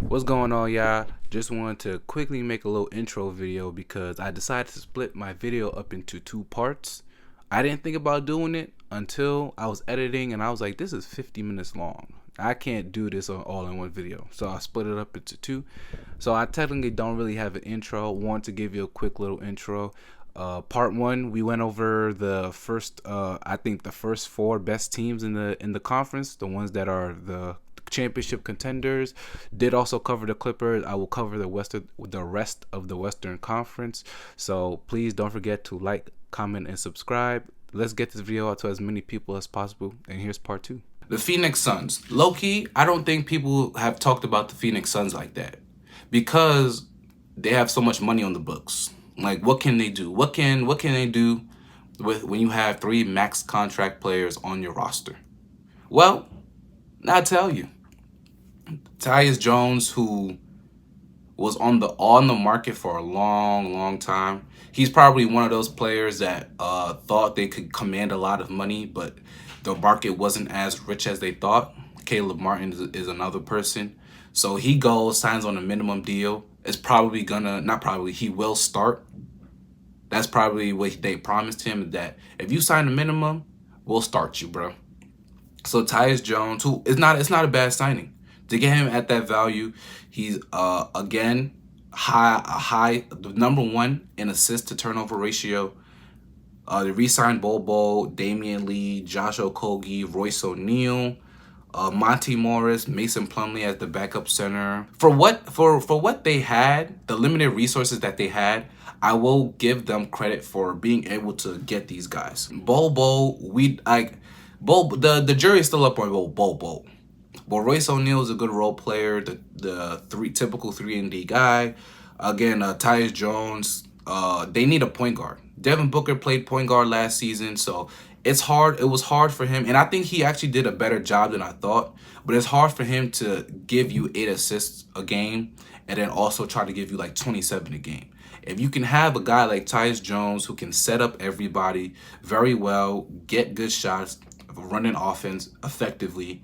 What's going on, y'all? Just wanted to quickly make a little intro video because I decided to split my video up into two parts. I didn't think about doing it until I was editing and I was like, this is 50 minutes long. I can't do this all in one video. So I split it up into two. So I technically don't really have an intro. Want to give you a quick little intro. Part one, we went over the first, I think the first four best teams in the conference, the ones that are the championship contenders. Did also cover the Clippers. I will cover the rest of the Western Conference. So please don't forget to like, comment, and subscribe. Let's get this video out to as many people as possible. And here's part two. The Phoenix Suns. Low-key, I don't think people have talked about the Phoenix Suns like that because they have so much money on the books. Like, what can they do? What can they do with when you have three max contract players on your roster? Well, I'll tell you. Tyus Jones, who was on the market for a long time. He's probably one of those players that thought they could command a lot of money, but the market wasn't as rich as they thought. Caleb Martin is another person. So he goes, signs on a minimum deal. It's probably he will start. That's probably what they promised him, that if you sign a minimum, we'll start you, bro. So Tyus Jones, who it's not a bad signing. To get him at that value, he's again the number one in assist to turnover ratio. They re-signed Bobo, Damian Lee, Josh Okogie, Royce O'Neal, Monty Morris, Mason Plumlee as the backup center. For what they had, the limited resources that they had, I will give them credit for being able to get these guys. Bobo, the jury is still up on Bobo. But Royce O'Neal is a good role player, the typical 3-and-D guy. Again, Tyus Jones, they need a point guard. Devin Booker played point guard last season, so it's hard. It was hard for him, and I think he actually did a better job than I thought. But it's hard for him to give you 8 assists a game and then also try to give you like 27 a game. If you can have a guy like Tyus Jones who can set up everybody very well, get good shots, run an offense effectively,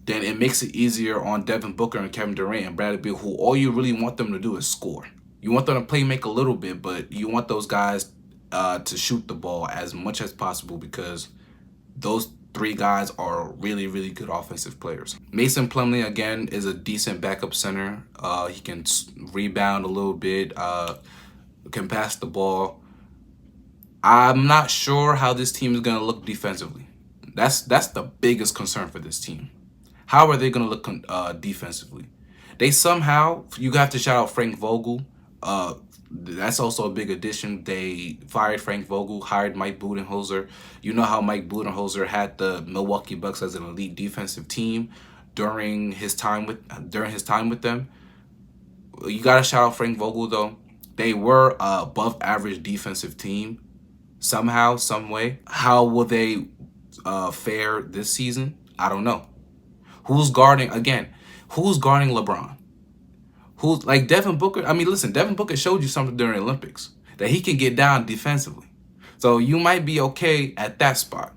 then it makes it easier on Devin Booker and Kevin Durant and Bradley Beal, who all you really want them to do is score. You want them to play make a little bit, but you want those guys to shoot the ball as much as possible because those three guys are really good offensive players. Mason Plumlee, again, is a decent backup center. He can rebound a little bit, can pass the ball. I'm not sure how this team is going to look defensively. That's the biggest concern for this team. How are they going to look defensively? You have to shout out Frank Vogel. That's also a big addition. They fired Frank Vogel, hired Mike Budenholzer. You know how Mike Budenholzer had the Milwaukee Bucks as an elite defensive team during his time with them. You got to shout out Frank Vogel, though. They were a above average defensive team somehow, some way. How will they fare this season? I don't know. Who's guarding LeBron? Who's like Devin Booker? I mean, listen, Devin Booker showed you something during the Olympics, that he can get down defensively. So you might be okay at that spot.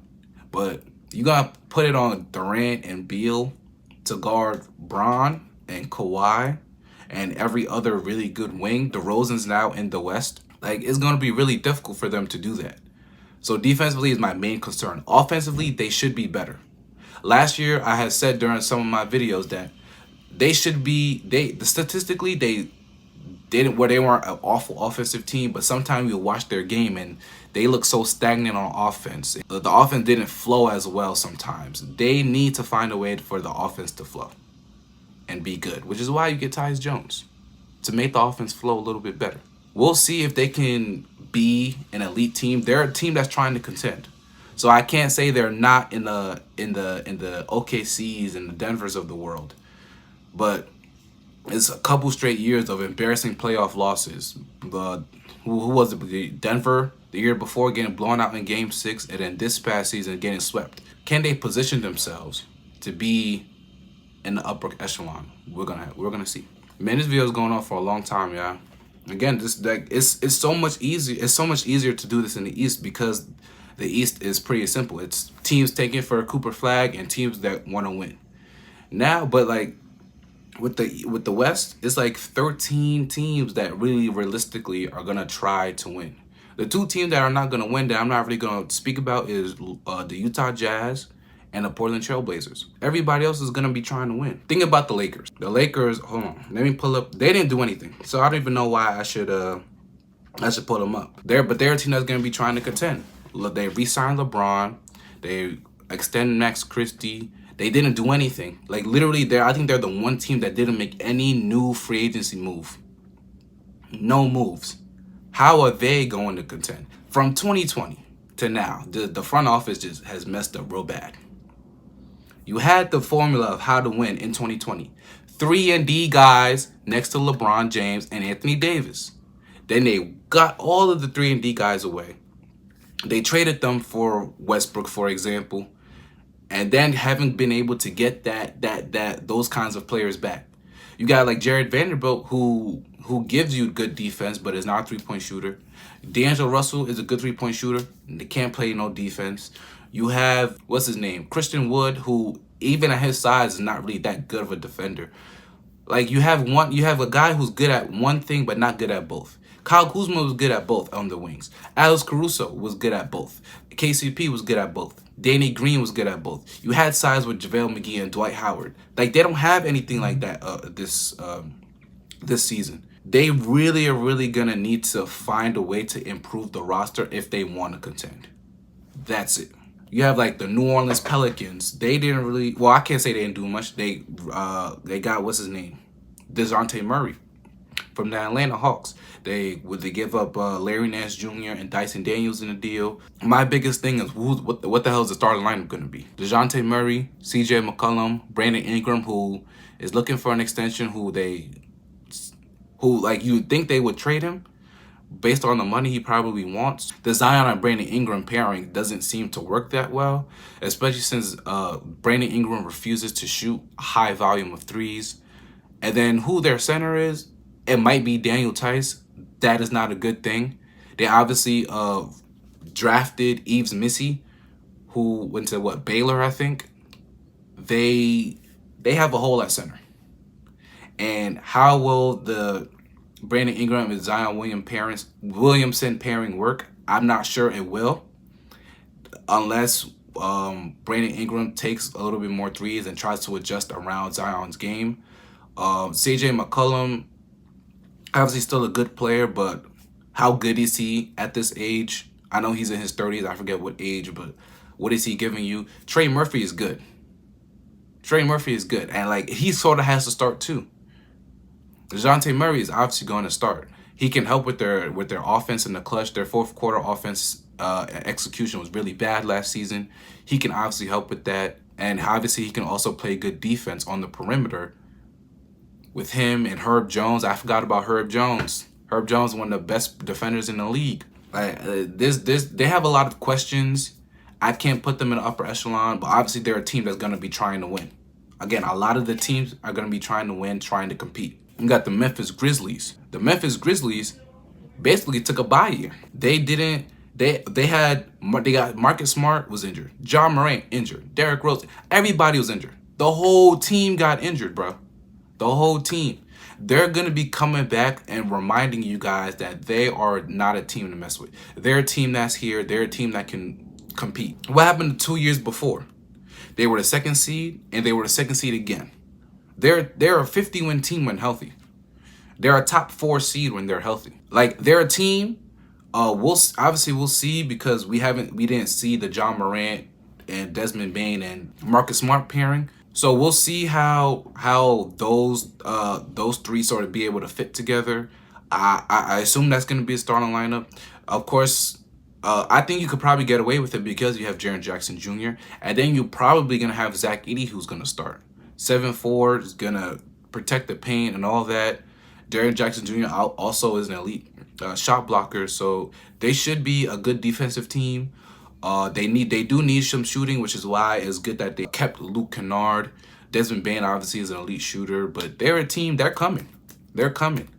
But you got to put it on Durant and Beal to guard Bron and Kawhi and every other really good wing. DeRozan's now in the West. Like, it's going to be really difficult for them to do that. So defensively is my main concern. Offensively, they should be better. Last year, I had said during some of my videos that statistically, they weren't an awful offensive team, but sometimes you watch their game and they look so stagnant on offense. The offense didn't flow as well sometimes. They need to find a way for the offense to flow and be good, which is why you get Tyus Jones, to make the offense flow a little bit better. We'll see if they can be an elite team. They're a team that's trying to contend. So I can't say they're not in the OKCs and the Denvers of the world, but it's a couple straight years of embarrassing playoff losses. Who was it? Denver the year before, getting blown out in Game 6, and then this past season getting swept. Can they position themselves to be in the upper echelon? We're gonna see. Man, this video is going on for a long time, y'all. Again, it's so much easier. It's so much easier to do this in the East because the East is pretty simple. It's teams taking for a Cooper flag and teams that want to win. Now, but like with the West, it's like 13 teams that really realistically are gonna try to win. The two teams that are not gonna win that I'm not really gonna speak about is the Utah Jazz and the Portland Trailblazers. Everybody else is gonna be trying to win. Think about the Lakers. The Lakers, hold on, let me pull up. They didn't do anything, so I don't even know why I should pull them up. But they're a team that's gonna be trying to contend. They re-signed LeBron. They extend Max Christie. They didn't do anything. Like literally, I think they're the one team that didn't make any new free agency move. No moves. How are they going to contend? From 2020 to now, the front office just has messed up real bad. You had the formula of how to win in 2020. 3-and-D guys next to LeBron James and Anthony Davis. Then they got all of the 3-and-D guys away. They traded them for Westbrook, for example, and then haven't been able to get those kinds of players back. You got like Jared Vanderbilt, who gives you good defense, but is not a three-point shooter. D'Angelo Russell is a good three-point shooter. They can't play no defense. You have, what's his name? Christian Wood, who even at his size is not really that good of a defender. Like you have a guy who's good at one thing but not good at both. Kyle Kuzma was good at both on the wings. Alex Caruso was good at both. KCP was good at both. Danny Green was good at both. You had sides with JaVale McGee and Dwight Howard. Like they don't have anything like that this season. They really are really gonna need to find a way to improve the roster if they want to contend. That's it. You have like the New Orleans Pelicans. They didn't really. Well, I can't say they didn't do much. They got what's his name, DeJounte Murray from the Atlanta Hawks. They give up Larry Nance Jr. and Dyson Daniels in the deal. My biggest thing is what the hell is the starting lineup going to be? DeJounte Murray, C.J. McCollum, Brandon Ingram, who is looking for an extension. Who like you would think they would trade him based on the money he probably wants. The Zion and Brandon Ingram pairing doesn't seem to work that well, especially since Brandon Ingram refuses to shoot a high volume of threes. And then who their center is, it might be Daniel Tice. That is not a good thing. They obviously drafted Yves Missy, who went to Baylor, I think. They have a hole at center. And how will the Brandon Ingram and Zion Williamson pairing work? I'm not sure it will, unless Brandon Ingram takes a little bit more threes and tries to adjust around Zion's game. CJ McCollum, obviously still a good player, but how good is he at this age? I know he's in his 30s. I forget what age, but what is he giving you? Trey Murphy is good. Trey Murphy is good, and like he sort of has to start too. DeJounte Murray is obviously going to start. He can help with their offense in the clutch. Their fourth quarter offense execution was really bad last season. He can obviously help with that. And obviously he can also play good defense on the perimeter with him and Herb Jones. I forgot about Herb Jones. Herb Jones is one of the best defenders in the league. They have a lot of questions. I can't put them in the upper echelon, but obviously they're a team that's going to be trying to win. Again, a lot of the teams are going to be trying to win, trying to compete. You got the Memphis Grizzlies. The Memphis Grizzlies basically took a bye year. They got Marcus Smart was injured. John Morant injured. Derrick Rose. Everybody was injured. The whole team got injured, bro. The whole team. They're going to be coming back and reminding you guys that they are not a team to mess with. They're a team that's here. They're a team that can compete. What happened 2 years before? They were the second seed, and they were the second seed again. They're a 50-win team when healthy. They're a top 4 seed when they're healthy. Like they're a team. We'll see because we didn't see the John Morant and Desmond Bane and Marcus Smart pairing. So we'll see how those three sort of be able to fit together. I assume that's going to be a starting lineup. Of course, I think you could probably get away with it because you have Jaren Jackson Jr. And then you're probably going to have Zach Edey who's going to start. 7'4" is going to protect the paint and all that. Jaren Jackson Jr. also is an elite shot blocker, so they should be a good defensive team. They do need some shooting, which is why it's good that they kept Luke Kennard. Desmond Bane obviously is an elite shooter, but they're a team. They're coming. They're coming.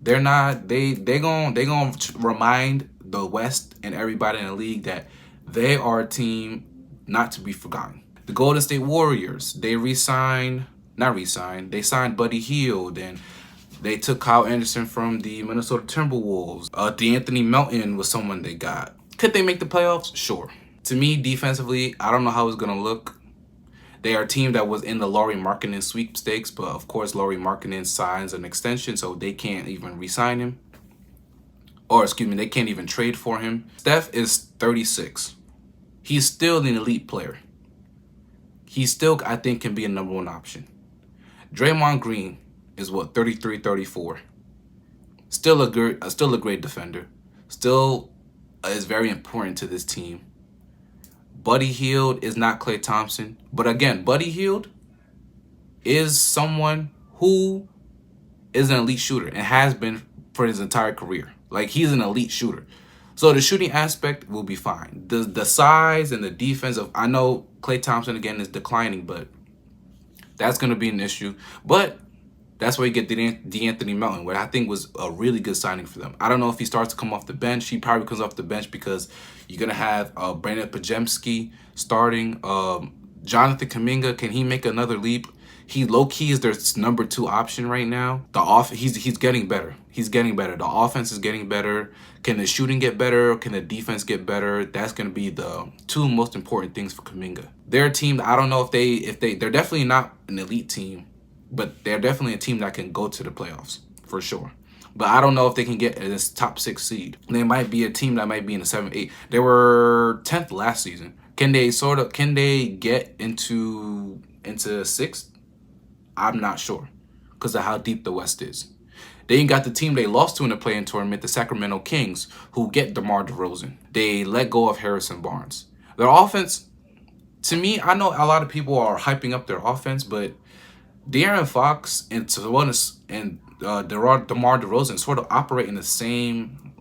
They're not. They gonna remind the West and everybody in the league that they are a team not to be forgotten. The Golden State Warriors, they re-signed not re-signed. They signed Buddy Hield, and they took Kyle Anderson from the Minnesota Timberwolves. DeAnthony Melton was someone they got. Could they make the playoffs? Sure. To me, defensively, I don't know how it's gonna look. They are a team that was in the Lauri Markkanen sweepstakes, but of course, Lauri Markkanen signs an extension, so they can't even re-sign him. Or excuse me, they can't even trade for him. Steph is 36. He's still an elite player. He still, I think, can be a number one option. Draymond Green is what, 33, 34. Still a great defender. Still is very important to this team. Buddy Hield is not Klay Thompson. But again, Buddy Hield is someone who is an elite shooter and has been for his entire career. Like, he's an elite shooter. So the shooting aspect will be fine. The size and the defense of, I know Klay Thompson again is declining, but that's going to be an issue. But that's where you get DeAnthony Melton, what I think was a really good signing for them. I don't know if he starts to come off the bench. He probably comes off the bench because you're going to have Brandon Pajemski starting. Jonathan Kuminga, can he make another leap? He low-key is their number 2 option right now. He's getting better. He's getting better. The offense is getting better. Can the shooting get better? Can the defense get better? That's going to be the 2 most important things for Kuminga. They're a team, I don't know if they're definitely not an elite team, but they're definitely a team that can go to the playoffs for sure. But I don't know if they can get this top 6 seed. They might be a team that might be in the 7, 8. They were 10th last season. Can they get into 6th? I'm not sure because of how deep the West is. They ain't got the team they lost to in the play-in tournament, the Sacramento Kings, who get DeMar DeRozan. They let go of Harrison Barnes. Their offense, to me, I know a lot of people are hyping up their offense, but De'Aaron Fox and Sabonis and DeMar DeRozan sort of operate in the same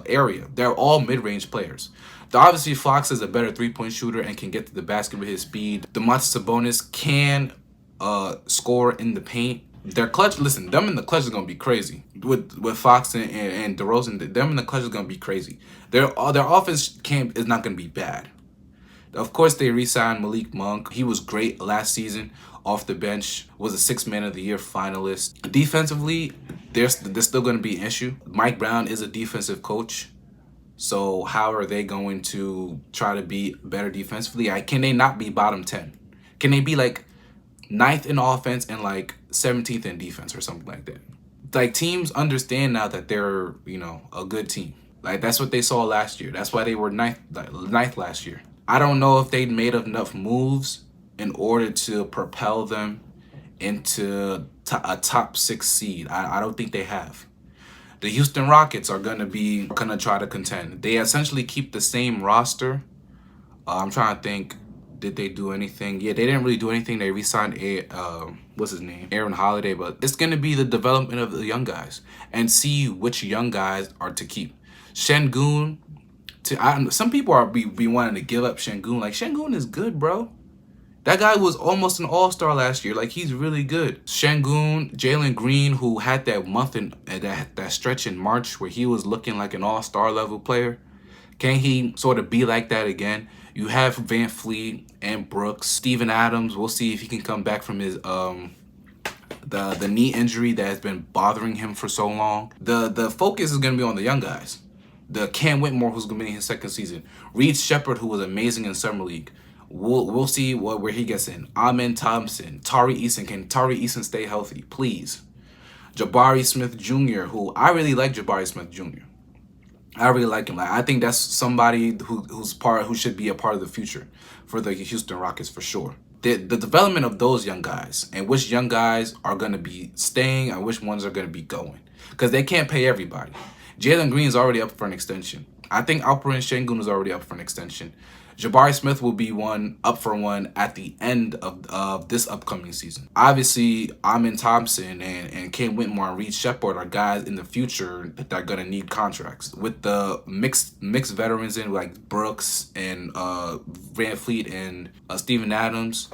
area. They're all mid-range players. Obviously, Fox is a better three-point shooter and can get to the basket with his speed. Domantas Sabonis can score in the paint. Their clutch, listen, them in the clutch is gonna be crazy with Fox and DeRozan. Them in the clutch is gonna be crazy. Their offense is not gonna be bad. Of course, they re-signed Malik Monk. He was great last season off the bench. Was a 6th Man of the Year finalist. Defensively, there's still gonna be an issue. Mike Brown is a defensive coach. So how are they going to try to be better defensively? Can they not be bottom 10? Can they be like 9th in offense and like 17th in defense or something like that? Like, teams understand now that they're, a good team. Like, that's what they saw last year. That's why they were ninth last year. I don't know if they made enough moves in order to propel them into a top 6 seed. I don't think they have. The Houston Rockets are gonna try to contend. They essentially keep the same roster. I'm trying to think, did they do anything? Yeah, they didn't really do anything. They re-signed what's his name? Aaron Holiday, but it's gonna be the development of the young guys and see which young guys are to keep. Şengün, some people are be wanting to give up Şengün. Like, Şengün is good, bro. That guy was almost an all-star last year. Like, he's really good. Şengün, Jalen Green, who had that month in that stretch in March where he was looking like an all-star level player. Can he sort of be like that again? You have Van Fleet and Brooks. Steven Adams, we'll see if he can come back from his the knee injury that has been bothering him for so long. The focus is going to be on the young guys. The Cam Whitmore, who's going to be in his 2nd season. Reed Shepherd, who was amazing in Summer League. We'll see where he gets in. Amen Thompson, Tari Eason. Can Tari Eason stay healthy, please? Jabari Smith Jr., who I really like. Jabari Smith Jr. I really like him. Like, I think that's somebody who should be a part of the future for the Houston Rockets for sure. The development of those young guys and which young guys are going to be staying and which ones are going to be going, because they can't pay everybody. Jalen Green is already up for an extension. I think Alperen Şengün is already up for an extension. Jabari Smith will be up for one at the end of this upcoming season. Obviously, Amen Thompson and Cam Whitmore and Reed Shepherd are guys in the future that are going to need contracts. With the mixed veterans in, like Brooks and Van Fleet and Steven Adams,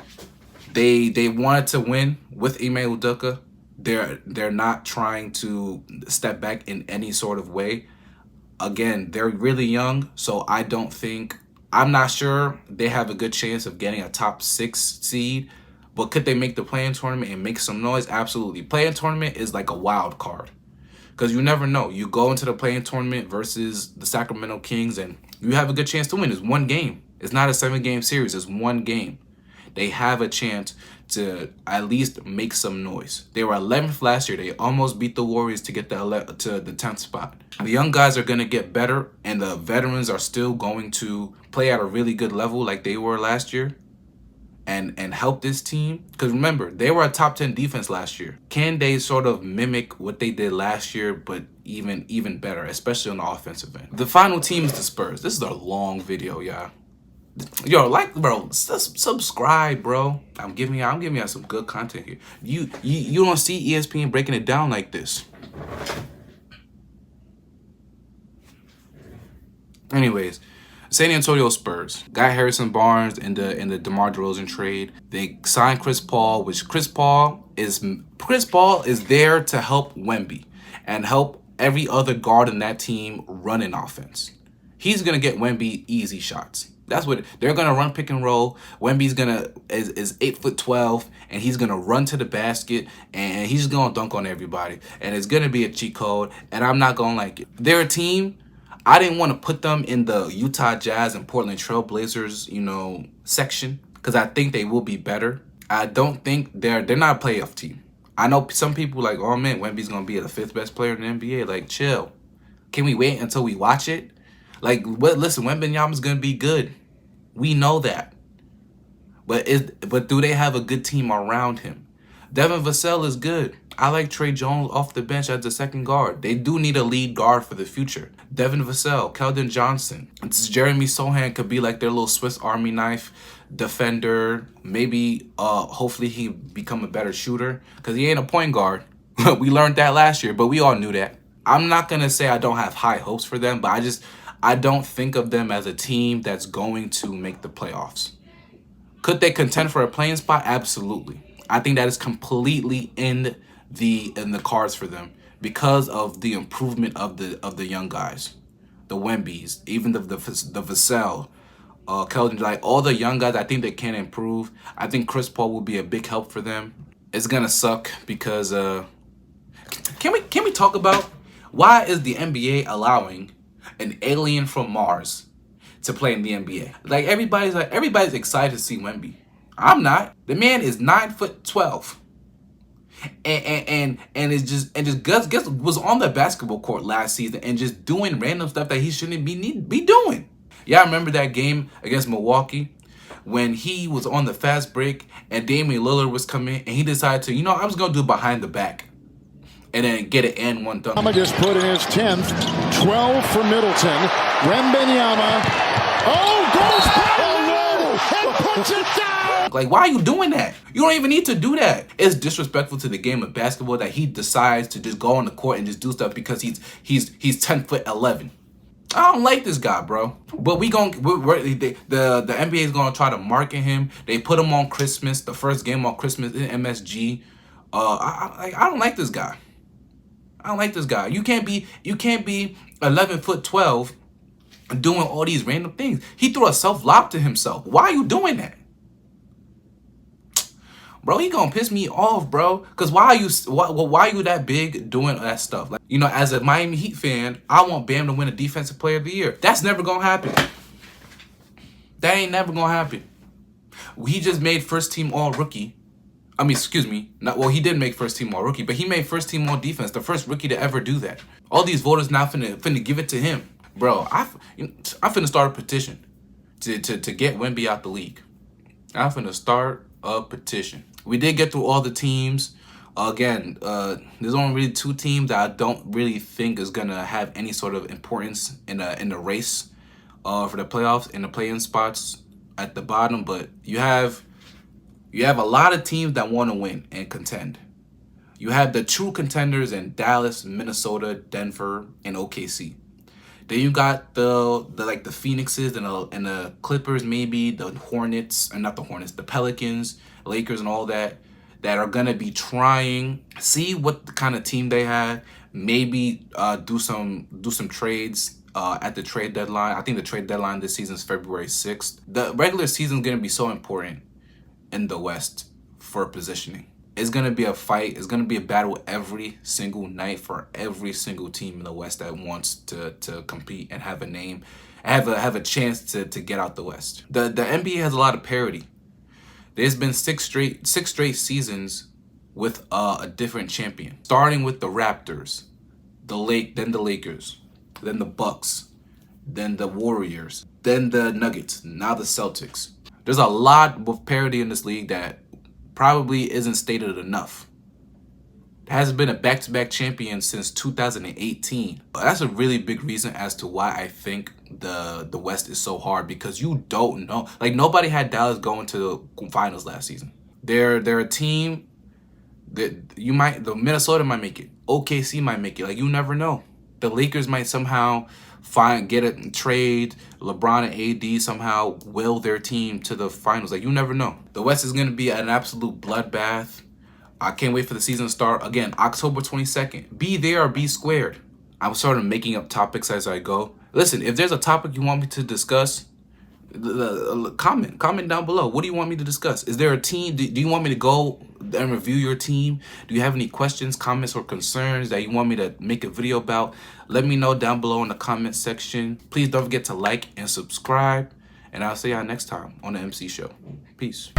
they wanted to win with Ime Udoka. They're not trying to step back in any sort of way. Again, they're really young, so I'm not sure they have a good chance of getting a top 6 seed, But could they make the play-in tournament and make some noise? Absolutely. Play-in tournament is like a wild card. Because you never know. You go into the play-in tournament versus the Sacramento Kings, and you have a good chance to win. It's one game. It's not a 7-game series. It's one game. They have a chance to at least make some noise. They were 11th last year. They almost beat the Warriors to get the 10th spot. The young guys are going to get better, and the veterans are still going to play at a really good level like they were last year and help this team. Because remember, they were a top 10 defense last year. Can they sort of mimic what they did last year, but even better, especially on the offensive end? The final team is the Spurs. This is a long video, y'all. Yo, bro, subscribe, bro. I'm giving you some good content here. You don't see ESPN breaking it down like this. Anyways, San Antonio Spurs got Harrison Barnes in the DeMar DeRozan trade. They signed Chris Paul, which Chris Paul is there to help Wemby and help every other guard in that team run an offense. He's gonna get Wemby easy shots. That's what they're gonna run, pick and roll. Wemby's is 8'12", and he's gonna run to the basket and he's gonna dunk on everybody. And it's gonna be a cheat code, and I'm not gonna like it. They're a team. I didn't want to put them in the Utah Jazz and Portland Trail Blazers, section, because I think they will be better. I don't think they're not a playoff team. I know some people like, oh man, Wemby's gonna be the 5th best player in the NBA. Like, chill. Can we wait until we watch it? Like, listen, Wembanyama's gonna be good. We know that. But do they have a good team around him? Devin Vassell is good. I like Trey Jones off the bench as the second guard. They do need a lead guard for the future. Devin Vassell, Keldon Johnson. Jeremy Sohan could be like their little Swiss Army knife defender. Maybe, hopefully he become a better shooter, because he ain't a point guard. We learned that last year, but we all knew that. I'm not going to say I don't have high hopes for them, but I don't think of them as a team that's going to make the playoffs. Could they contend for a playing spot? Absolutely. I think that is completely in the cards for them because of the improvement of the young guys, the Wembys, even the Vassell, Keldon, like all the young guys. I think they can improve. I think Chris Paul will be a big help for them. It's gonna suck because can we talk about why is the NBA allowing an alien from Mars to play in the NBA? Like everybody's excited to see Wemby. I'm not. The man is 9'12", and just was on the basketball court last season and just doing random stuff that he shouldn't be doing. Yeah, I remember that game against Milwaukee when he was on the fast break and Damian Lillard was coming and he decided to, I'm just gonna do behind the back and then get an and one dunk. Wembanyama just put in his 10th, 12 for Middleton. Wembanyama, goes back and puts it down. Like, why are you doing that? You don't even need to do that. It's disrespectful to the game of basketball that he decides to just go on the court and just do stuff because he's 10'11". I don't like this guy, bro. But the NBA is gonna try to market him. They put him on Christmas, the first game on Christmas in MSG. I don't like this guy. I don't like this guy. You can't be 11'12" doing all these random things. He threw a self-lob to himself. Why are you doing that? Bro, he gonna piss me off, bro. Cause why are you that big doing that stuff? Like, as a Miami Heat fan, I want Bam to win a Defensive Player of the Year. That's never gonna happen. That ain't never gonna happen. He just made first team all rookie. I mean, excuse me. He did make first team all rookie, but he made first team all defense. The first rookie to ever do that. All these voters now finna give it to him, bro. I finna start a petition to get Wemby out the league. I'm finna start a petition. We did get through all the teams. Again, there's only really 2 teams that I don't really think is gonna have any sort of importance in the race for the playoffs and the play-in spots at the bottom. But you have a lot of teams that want to win and contend. You have the true contenders in Dallas, Minnesota, Denver, and OKC. Then you got the Phoenixes and the Clippers, maybe the Hornets, or not the Hornets, the Pelicans, Lakers, and all that are gonna be trying, see what kind of team they have. Maybe do some trades at the trade deadline. I think the trade deadline this season is February 6th. The regular season is gonna be so important in the West for positioning. It's going to be a fight. It's going to be a battle every single night for every single team in the West that wants to compete and have a name, have a chance to get out the West. The NBA has a lot of parity. There's been six straight seasons with a different champion, starting with the Raptors, then the Lakers, then the Bucks, then the Warriors, then the Nuggets, now the Celtics. There's a lot of parity in this league that probably isn't stated enough. There hasn't been a back-to-back champion since 2018. That's a really big reason as to why I think the West is so hard, because you don't know. Like, nobody had Dallas going to the finals last season. They're a team that the Minnesota might make it. OKC might make it. Like, you never know. The Lakers might somehow get a trade. LeBron and AD somehow will their team to the finals. Like, you never know. The West is going to be an absolute bloodbath. I can't wait for the season to start. Again, October 22nd. Be there or be squared. I'm sort of making up topics as I go. Listen, if there's a topic you want me to discuss, comment down below. What do you want me to discuss? Is there a team? Do you want me to go and review your team? Do you have any questions, comments, or concerns that you want me to make a video about? Let me know down below in the comment section. Please don't forget to like and subscribe. And I'll see y'all next time on the MC Show. Peace.